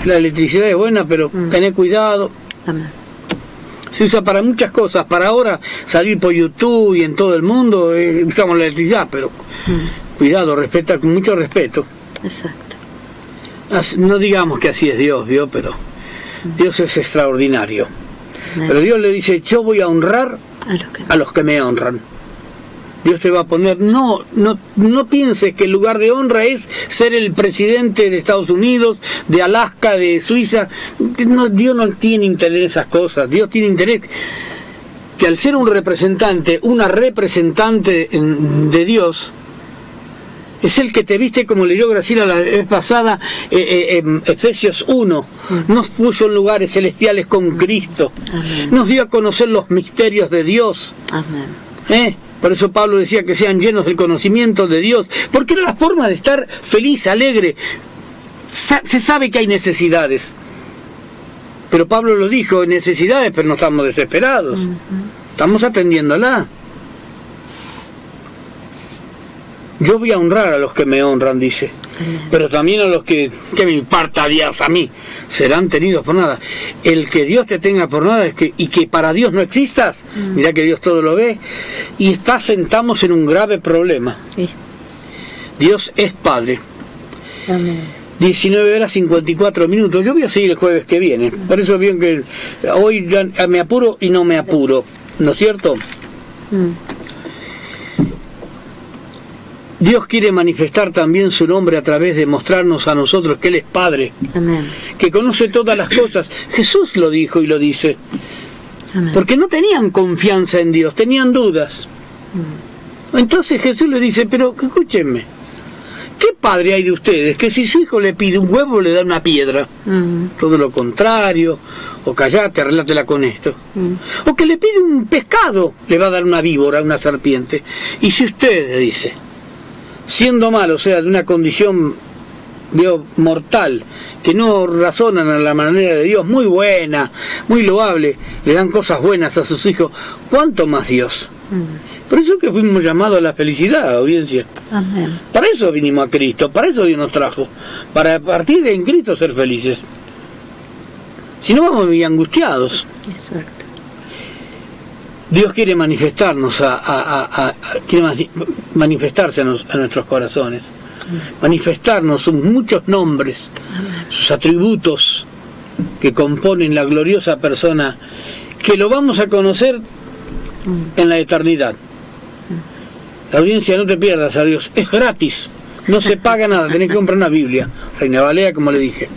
la electricidad es buena, pero tené cuidado. Amén. Se usa para muchas cosas, para ahora salir por YouTube y en todo el mundo, usamos la electricidad, pero cuidado, respeta, con mucho respeto. Exacto. No digamos que así es Dios, ¿vio? Pero Dios es extraordinario. Pero Dios le dice, yo voy a honrar a los que me honran. Dios te va a poner, no pienses que el lugar de honra es ser el presidente de Estados Unidos, de Alaska, de Suiza. No, Dios no tiene interés en esas cosas. Dios tiene interés que al ser un representante, una representante de Dios, es el que te viste, como leyó Graciela la vez pasada, Efesios 1, nos puso en lugares celestiales con Cristo. Amén. Nos dio a conocer los misterios de Dios. Amén. Por eso Pablo decía que sean llenos del conocimiento de Dios, porque era la forma de estar feliz, alegre. Se sabe que hay necesidades, pero Pablo lo dijo, hay necesidades, pero no estamos desesperados, estamos atendiéndola. Yo voy a honrar a los que me honran, dice, pero también a los que me importa Dios a mí, serán tenidos por nada. El que Dios te tenga por nada y que para Dios no existas, mirá que Dios todo lo ve, y estamos en un grave problema. Sí. Dios es Padre. Amén. 19:54. Yo voy a seguir el jueves que viene, por eso bien que hoy ya me apuro y no me apuro, ¿no es cierto? Dios quiere manifestar también su nombre a través de mostrarnos a nosotros que Él es Padre. Amén. Que conoce todas las cosas. Jesús lo dijo y lo dice. Amén. Porque no tenían confianza en Dios, tenían dudas. Entonces Jesús le dice, pero escúchenme, ¿qué padre hay de ustedes que si su hijo le pide un huevo le da una piedra? Todo lo contrario. O callate, arreglátela con esto. O que le pide un pescado, le va a dar una víbora, una serpiente. Y si usted, dice, siendo malo, o sea, de una condición mortal, que no razonan a la manera de Dios, muy buena, muy loable, le dan cosas buenas a sus hijos, ¿cuánto más Dios? Por eso que fuimos llamados a la felicidad, audiencia. Amén. Para eso vinimos a Cristo, para eso Dios nos trajo, para a partir de en Cristo ser felices. Si no vamos a vivir angustiados. Exacto. Dios quiere manifestarnos quiere manifestarse a nuestros corazones, manifestarnos sus muchos nombres, sus atributos que componen la gloriosa persona, que lo vamos a conocer en la eternidad. La audiencia, no te pierdas a Dios, es gratis, no se paga nada, tenés que comprar una Biblia, Reina Valera, como le dije.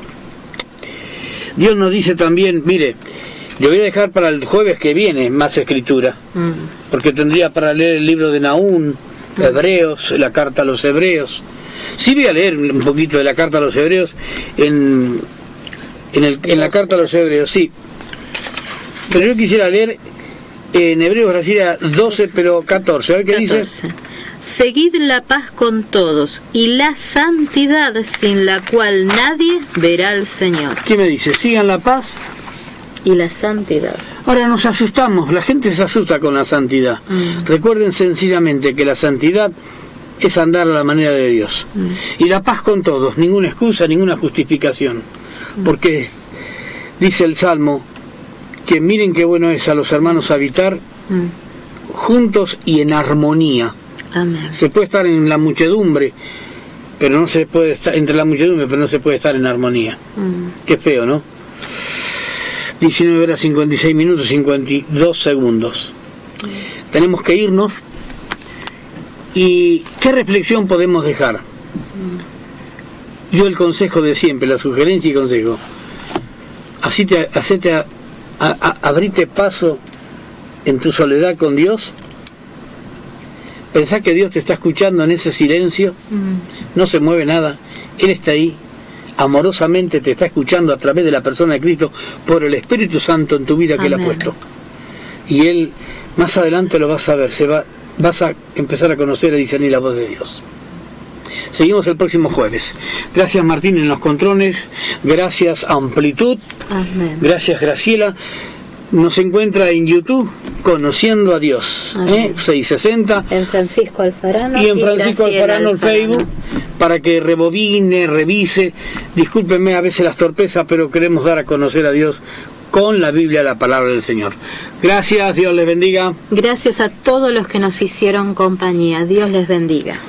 Dios nos dice también, mire, le voy a dejar para el jueves que viene más escritura, porque tendría para leer el libro de Nahum, Hebreos, la carta a los Hebreos. Sí voy a leer un poquito de la carta a los Hebreos en la carta a los Hebreos, sí. Pero yo quisiera leer en Hebreos, así 12, pero 14. A ver qué 14. Dice. Seguid la paz con todos y la santidad, sin la cual nadie verá al Señor. ¿Qué me dice? Sigan la paz y la santidad. Ahora nos asustamos, la gente se asusta con la santidad. Recuerden sencillamente que la santidad es andar a la manera de Dios. Y la paz con todos, ninguna excusa, ninguna justificación. Porque dice el Salmo que miren qué bueno es a los hermanos habitar juntos y en armonía. Amén. Se puede estar en la muchedumbre, pero no se puede estar entre la muchedumbre, pero no se puede estar en armonía. Qué feo, ¿no? 19:56, 52 segundos. Tenemos que irnos. ¿Y qué reflexión podemos dejar? Yo el consejo de siempre, la sugerencia y consejo. Abrite paso en tu soledad con Dios. Pensá que Dios te está escuchando en ese silencio. No se mueve nada. Él está ahí. Amorosamente te está escuchando a través de la persona de Cristo por el Espíritu Santo en tu vida que Él ha puesto. Y Él, más adelante lo vas a ver, vas a empezar a conocer y discernir la voz de Dios. Seguimos el próximo jueves. Gracias Martín en los controles, gracias Amplitud, Amén. Gracias Graciela. Nos encuentra en YouTube, Conociendo a Dios, 660. En Francisco Alfarano. Y en Francisco Alfarano el Facebook, para que rebobine, revise. Discúlpenme a veces las torpezas, pero queremos dar a conocer a Dios con la Biblia, la palabra del Señor. Gracias, Dios les bendiga. Gracias a todos los que nos hicieron compañía. Dios les bendiga.